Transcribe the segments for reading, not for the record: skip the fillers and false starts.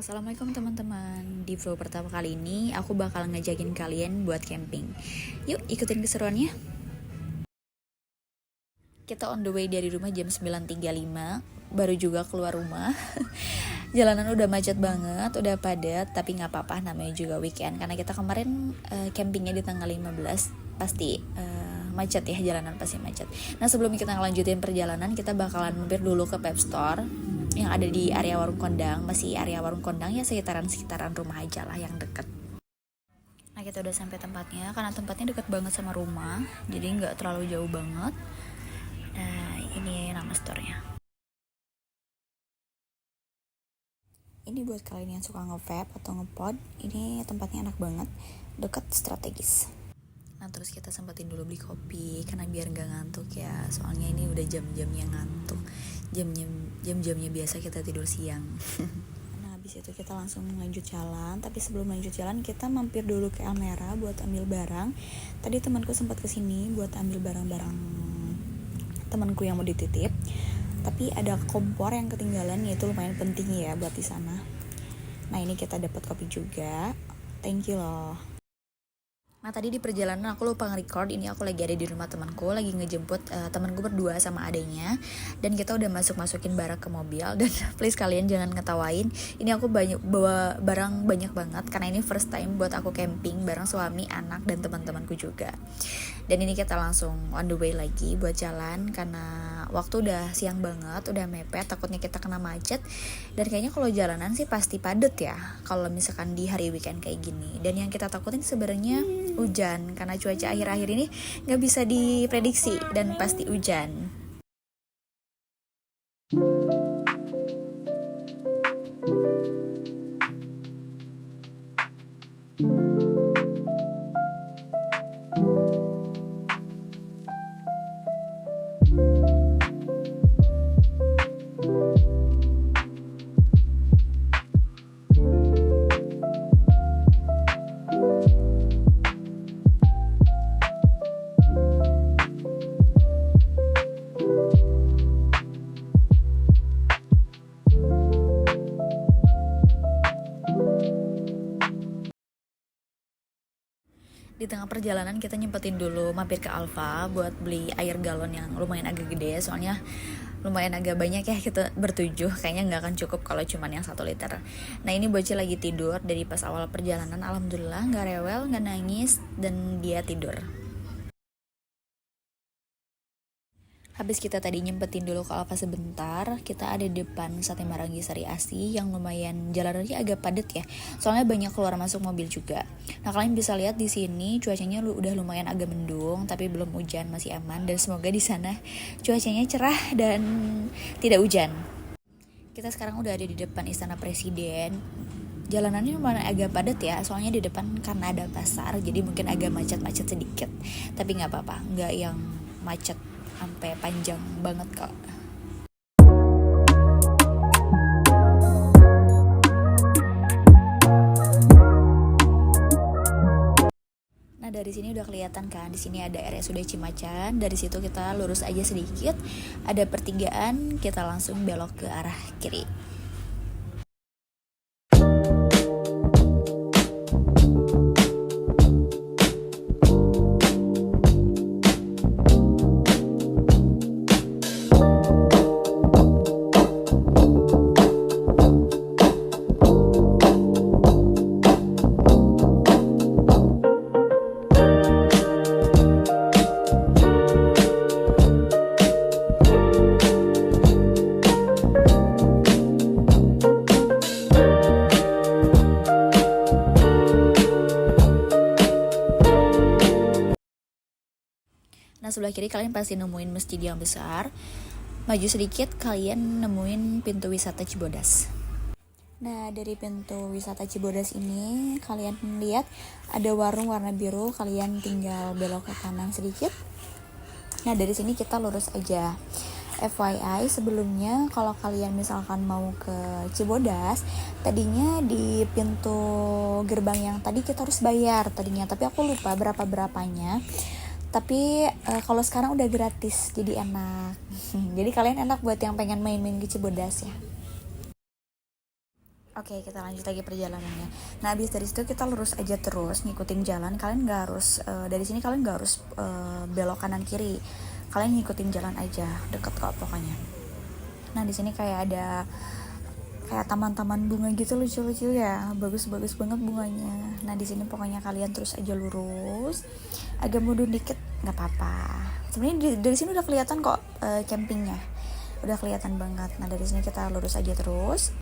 Assalamualaikum teman-teman. Di vlog pertama kali ini aku bakal ngajakin kalian buat camping. Yuk ikutin keseruannya. Kita on the way dari rumah jam 9.35. Baru juga keluar rumah. Jalanan udah macet banget, udah padat, tapi gak apa-apa, namanya juga weekend. Karena kita kemarin campingnya di tanggal 15. Pasti macet ya, jalanan pasti macet. Nah sebelum kita ngelanjutin perjalanan, kita bakalan mampir dulu ke Pep Store yang ada di area Warung Kondang. Masih area Warung Kondang ya, sekitaran rumah aja lah yang deket. Nah kita udah sampai tempatnya, karena tempatnya deket banget sama rumah, jadi nggak terlalu jauh banget. Nah ini nama store-nya. Ini buat kalian yang suka nge-vape atau nge-pod, ini tempatnya enak banget, deket, strategis. Nah terus kita sempetin dulu beli kopi karena biar nggak ngantuk ya, soalnya ini udah jam-jamnya ngantuk, jam-jamnya biasa kita tidur siang. Nah habis itu kita langsung lanjut jalan, tapi sebelum lanjut jalan kita mampir dulu ke Almera buat ambil barang. Tadi temanku sempat kesini buat ambil barang-barang temanku yang mau dititip, tapi ada kompor yang ketinggalan, yaitu lumayan penting ya buat di sana. Nah ini kita dapat kopi juga, thank you loh. Nah tadi di perjalanan aku lupa nge-record, ini aku lagi ada di rumah temanku, lagi ngejemput temanku berdua sama adanya, dan kita udah masukin barang ke mobil. Dan please kalian jangan ngetawain, ini aku bawa barang banyak banget karena ini first time buat aku camping bareng suami, anak, dan teman-temanku juga. Dan ini kita langsung on the way lagi buat jalan karena waktu udah siang banget, udah mepet, takutnya kita kena macet. Dan kayaknya kalau jalanan sih pasti padet ya kalau misalkan di hari weekend kayak gini. Dan yang kita takutin sebenarnya hujan, karena cuaca akhir-akhir ini nggak bisa diprediksi dan pasti hujan. Di tengah perjalanan kita nyempetin dulu mampir ke Alfa buat beli air galon yang lumayan agak gede, soalnya lumayan agak banyak ya, kita bertujuh, kayaknya nggak akan cukup kalau cuman yang 1 liter. Nah ini bocil lagi tidur dari pas awal perjalanan, alhamdulillah nggak rewel, nggak nangis, dan dia tidur. Habis kita tadi nyempetin dulu ke Alfa sebentar, kita ada di depan Sate Marangi Sari Asi yang lumayan jalanannya agak padat ya. Soalnya banyak keluar masuk mobil juga. Nah, kalian bisa lihat di sini cuacanya udah lumayan agak mendung, tapi belum hujan, masih aman, dan semoga di sana cuacanya cerah dan tidak hujan. Kita sekarang udah ada di depan Istana Presiden. Jalanannya lumayan agak padat ya, soalnya di depan karena ada pasar, jadi mungkin agak macet-macet sedikit. Tapi nggak apa-apa, nggak yang macet sampai panjang banget kok. Nah dari sini udah kelihatan kan, di sini ada RSUD Cimacan. Dari situ kita lurus aja sedikit, ada pertigaan, kita langsung belok ke arah kiri. Nah sebelah kiri kalian pasti nemuin masjid yang besar. Maju sedikit kalian nemuin pintu wisata Cibodas. Nah dari pintu wisata Cibodas ini kalian lihat ada warung warna biru, kalian tinggal belok ke kanan sedikit. Nah dari sini kita lurus aja. FYI sebelumnya kalau kalian misalkan mau ke Cibodas, tadinya di pintu gerbang yang tadi kita harus bayar tadinya, tapi aku lupa berapanya. Tapi kalau sekarang udah gratis, jadi enak. Jadi kalian enak buat yang pengen main-main ke Cibodas ya. Oke, kita lanjut lagi perjalanannya. Nah, habis dari situ kita lurus aja terus ngikutin jalan. Kalian nggak harus dari sini kalian nggak harus belok kanan kiri. Kalian ngikutin jalan aja, deket kok pokoknya. Nah, di sini kayak ada kayak taman-taman bunga gitu lucu-lucu ya, bagus-bagus banget bunganya. Nah, di sini pokoknya kalian terus aja lurus, agak mundur dikit nggak apa-apa. Sebenarnya dari sini udah kelihatan kok campingnya, udah kelihatan banget. Nah, dari sini kita lurus aja terus.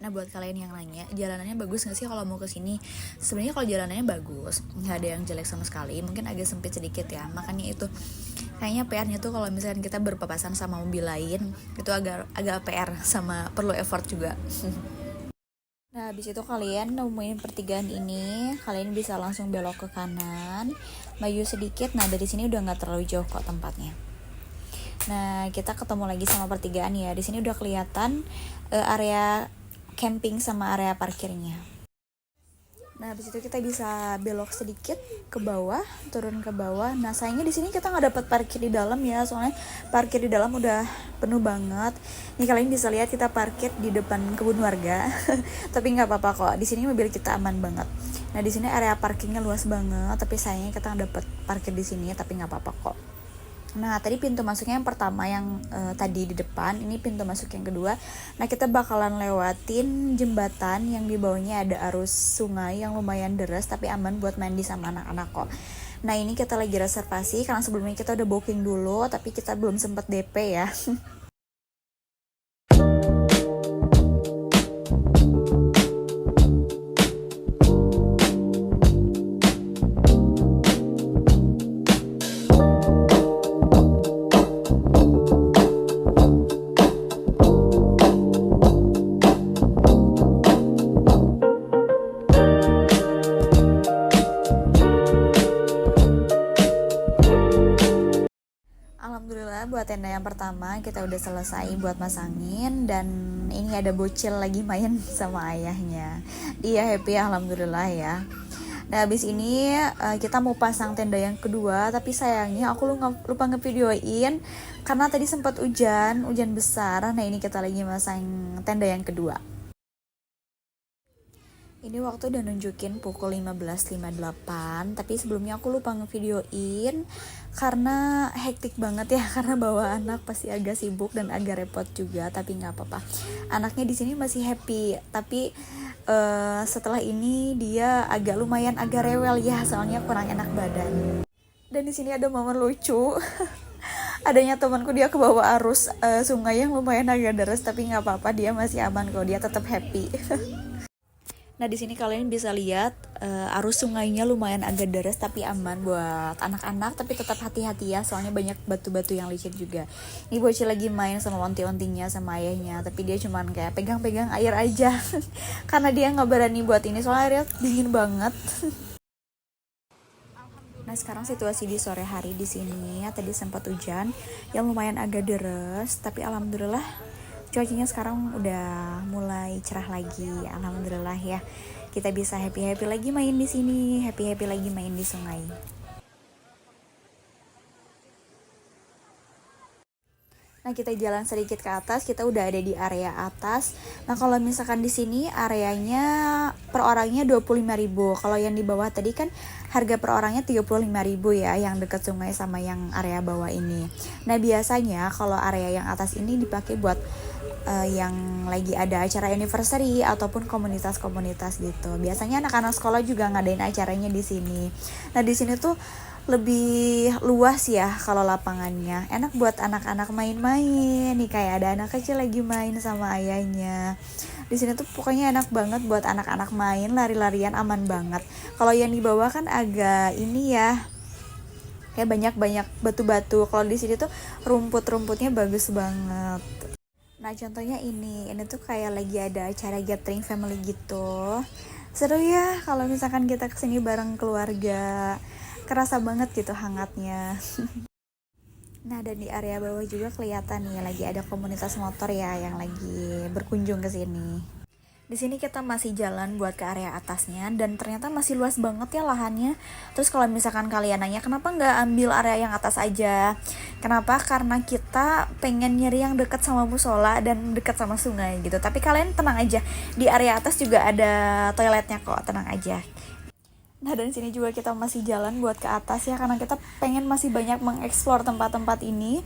Nah, buat kalian yang nanya jalanannya bagus nggak sih kalau mau ke sini? Sebenarnya kalau jalanannya bagus, nggak ada yang jelek sama sekali. Mungkin agak sempit sedikit ya. Makanya itu kayaknya PR-nya tuh kalau misalkan kita berpapasan sama mobil lain itu agak PR sama perlu effort juga. Nah, habis itu kalian nemuin pertigaan ini, kalian bisa langsung belok ke kanan, maju sedikit. Nah, dari sini udah nggak terlalu jauh kok tempatnya. Nah, kita ketemu lagi sama pertigaan ya. Di sini udah kelihatan area camping sama area parkirnya. Nah, habis itu kita bisa belok sedikit ke bawah, turun ke bawah. Nah, sayangnya di sini kita nggak dapat parkir di dalam ya, soalnya parkir di dalam udah penuh banget. Nih kalian bisa lihat kita parkir di depan kebun warga, tapi nggak apa-apa kok. Di sini mobil kita aman banget. Nah, di sini area parkirnya luas banget, tapi sayangnya kita nggak dapat parkir di sini, tapi nggak apa-apa kok. Nah, tadi pintu masuknya yang pertama yang tadi di depan, ini pintu masuk yang kedua. Nah, kita bakalan lewatin jembatan yang di bawahnya ada arus sungai yang lumayan deras tapi aman buat mandi sama anak-anak kok. Nah, ini kita lagi reservasi karena sebelumnya kita udah booking dulu tapi kita belum sempat DP ya. Alhamdulillah buat tenda yang pertama kita udah selesai buat masangin, dan ini ada bocil lagi main sama ayahnya. Dia happy alhamdulillah ya. Nah, habis ini kita mau pasang tenda yang kedua, tapi sayangnya aku lupa ngevideoin karena tadi sempat hujan besar. Nah, ini kita lagi masang tenda yang kedua. Ini waktu udah nunjukin pukul 15.58, tapi sebelumnya aku lupa ngevideoin karena hektik banget ya, karena bawa anak pasti agak sibuk dan agak repot juga, tapi nggak apa-apa. Anaknya di sini masih happy, tapi setelah ini dia lumayan agak rewel ya, soalnya kurang enak badan. Dan di sini ada momen lucu. Adanya temanku, dia ke bawah arus sungai yang lumayan agak deras, tapi nggak apa-apa, dia masih aman kok, dia tetap happy. Nah, di sini kalian bisa lihat arus sungainya lumayan agak deras tapi aman buat anak-anak, tapi tetap hati-hati ya soalnya banyak batu-batu yang licin juga. Ini bocil lagi main sama onti-ontinya sama ayahnya, tapi dia cuman kayak pegang-pegang air aja karena dia nggak berani buat ini soalnya airnya dingin banget. Nah, sekarang situasi di sore hari di sini ya, tadi sempat hujan yang lumayan agak deras, tapi alhamdulillah cuacanya sekarang udah mulai cerah lagi, alhamdulillah ya. Kita bisa happy lagi main di sini, happy lagi main di sungai. Nah, kita jalan sedikit ke atas, kita udah ada di area atas. Nah, kalau misalkan di sini areanya per orangnya 25.000. Kalau yang di bawah tadi kan harga per orangnya 35.000 ya, yang dekat sungai sama yang area bawah ini. Nah, biasanya kalau area yang atas ini dipakai buat yang lagi ada acara anniversary ataupun komunitas-komunitas gitu. Biasanya anak-anak sekolah juga ngadain acaranya di sini. Nah, di sini tuh lebih luas ya kalau lapangannya, enak buat anak-anak main-main nih, kayak ada anak kecil lagi main sama ayahnya. Di sini tuh pokoknya enak banget buat anak-anak main, lari-larian aman banget. Kalau yang di bawah kan agak ini ya, kayak banyak batu-batu. Kalau di sini tuh rumput-rumputnya bagus banget. Nah, contohnya ini tuh kayak lagi ada acara gathering family gitu. Seru ya kalau misalkan kita kesini bareng keluarga, kerasa banget gitu hangatnya. Nah, dan di area bawah juga kelihatan nih lagi ada komunitas motor ya yang lagi berkunjung ke sini. Di sini kita masih jalan buat ke area atasnya, dan ternyata masih luas banget ya lahannya. Terus kalau misalkan kalian nanya kenapa nggak ambil area yang atas aja, Kenapa? Karena kita pengen nyari yang dekat sama musola dan dekat sama sungai gitu. Tapi kalian tenang aja, di area atas juga ada toiletnya kok, tenang aja. Nah, dan sini juga kita masih jalan buat ke atas ya, karena kita pengen masih banyak mengeksplor tempat-tempat ini.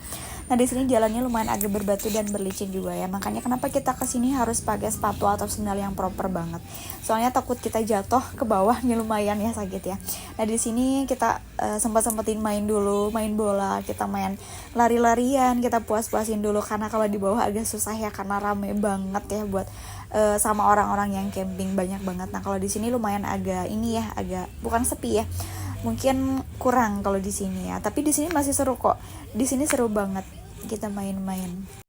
Nah, di sini jalannya lumayan agak berbatu dan berlicin juga ya. Makanya kenapa kita kesini harus pakai sepatu atau sandal yang proper banget. Soalnya takut kita jatuh ke bawahnya, lumayan ya sakit ya. Nah, di sini kita sempat-sempatin main dulu, main bola, kita main lari-larian, kita puas-puasin dulu karena kalau di bawah agak susah ya karena rame banget ya buat sama orang-orang yang camping, banyak banget. Nah, kalau di sini lumayan agak ini ya, agak bukan sepi ya. Mungkin kurang kalau di sini ya. Tapi di sini masih seru kok. Di sini seru banget kita main-main.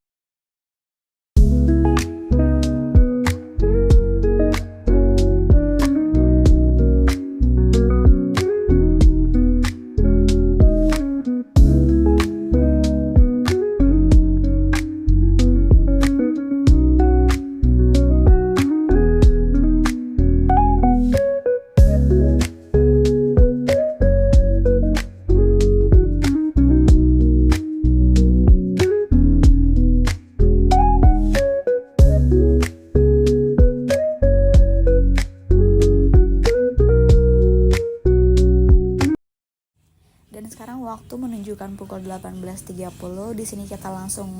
Dan sekarang waktu menunjukkan pukul 18.30. Di sini kita langsung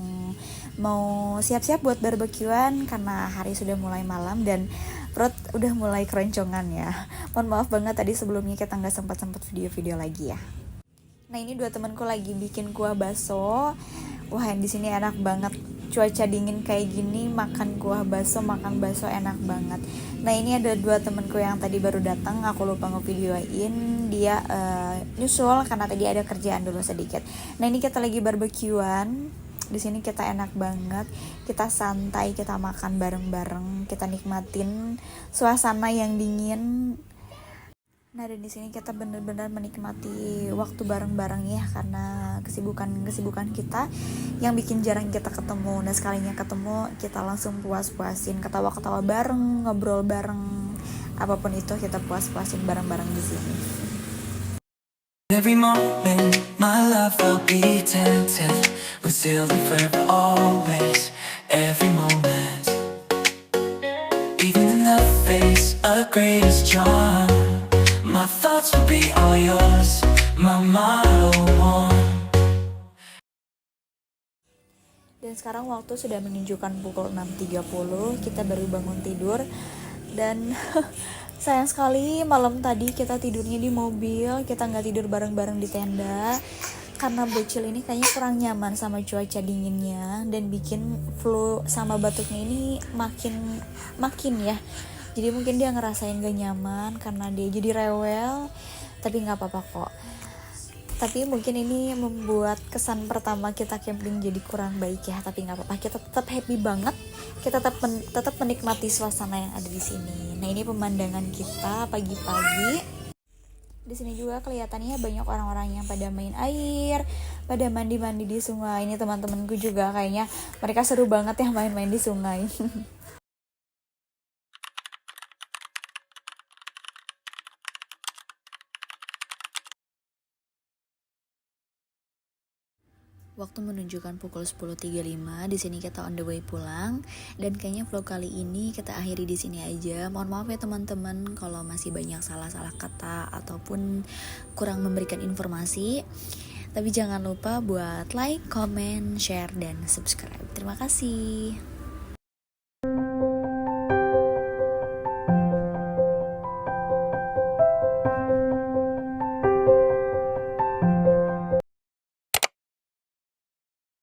mau siap-siap buat barbekyuan karena hari sudah mulai malam dan perut udah mulai keroncongan ya. Mohon maaf banget tadi sebelumnya kita nggak sempat video-video lagi ya. Nah, ini dua temanku lagi bikin kuah bakso. Wah, yang di sini enak banget. Cuaca dingin kayak gini makan kuah bakso, makan bakso enak banget. Nah, ini ada dua temanku yang tadi baru datang, aku lupa ngevideoin. Dia nyusul karena tadi ada kerjaan dulu sedikit. Nah, ini kita lagi barbekyuan. Di sini kita enak banget. Kita santai, kita makan bareng-bareng, kita nikmatin suasana yang dingin. Nah, dan di sini kita benar-benar menikmati waktu bareng-bareng ya, karena kesibukan kita yang bikin jarang kita ketemu. Nah, sekalinya ketemu kita langsung puas-puasin, ketawa-ketawa bareng, ngobrol bareng, apapun itu kita puas-puasin bareng-bareng di sini. Every moment, my love will be tempted. We'll still be forever always. Every moment, even in the face of greatest charm, my thoughts will be all yours, my motto one. Dan sekarang waktu sudah menunjukkan pukul 6.30, kita baru bangun tidur. Dan sayang sekali malam tadi kita tidurnya di mobil, kita nggak tidur bareng-bareng di tenda. Karena bocil ini kayaknya kurang nyaman sama cuaca dinginnya dan bikin flu sama batuknya ini makin ya. Jadi mungkin dia ngerasain gak nyaman karena dia jadi rewel, tapi gak apa-apa kok. Tapi mungkin ini membuat kesan pertama kita camping jadi kurang baik ya, tapi gak apa-apa. Kita tetap happy banget, kita tetap menikmati suasana yang ada di sini. Nah, ini pemandangan kita pagi-pagi. Di sini juga kelihatannya banyak orang-orang yang pada main air, pada mandi-mandi di sungai. Ini teman-temanku juga kayaknya mereka seru banget ya main-main di sungai. Waktu menunjukkan pukul 10.35, di sini kita on the way pulang, dan kayaknya vlog kali ini kita akhiri di sini aja. Mohon maaf ya teman-teman kalau masih banyak salah-salah kata ataupun kurang memberikan informasi. Tapi jangan lupa buat like, comment, share, dan subscribe. Terima kasih.